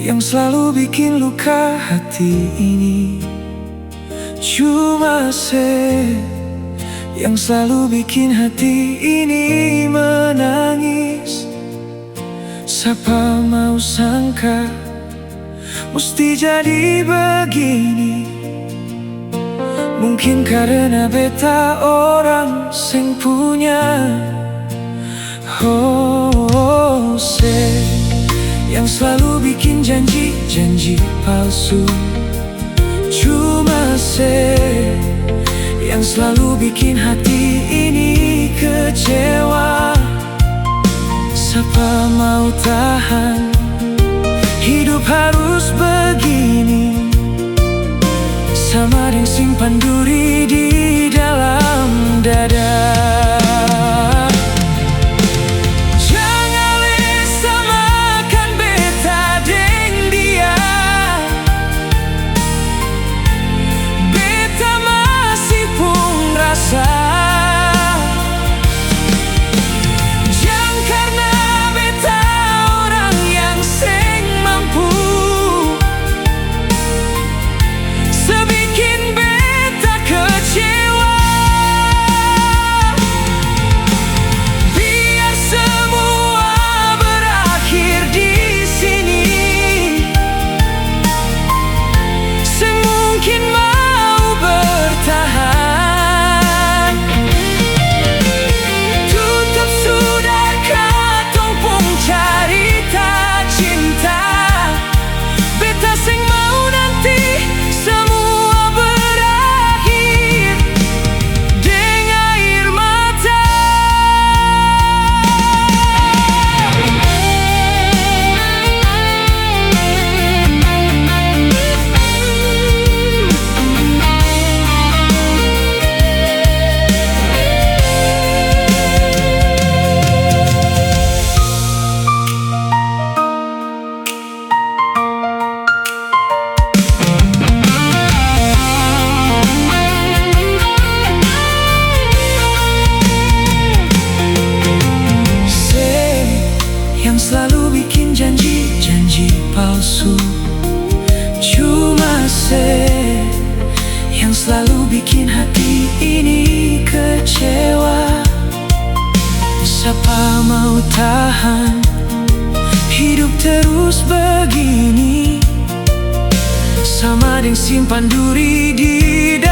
Yang selalu bikin luka hati ini cuma yang selalu bikin hati ini menangis. Siapa mau sangka mesti jadi begini. Mungkin karena beta orang sing punya yang selalu bikin janji-janji palsu. Cuma yang selalu bikin hati ini kecewa. Siapa mau tahan hidup harus begini, sama yang simpan duri di dalam dada. Yang selalu bikin janji-janji palsu. Cuma yang selalu bikin hati ini kecewa. Siapa mau tahan hidup terus begini, sama yang simpan duri di dalam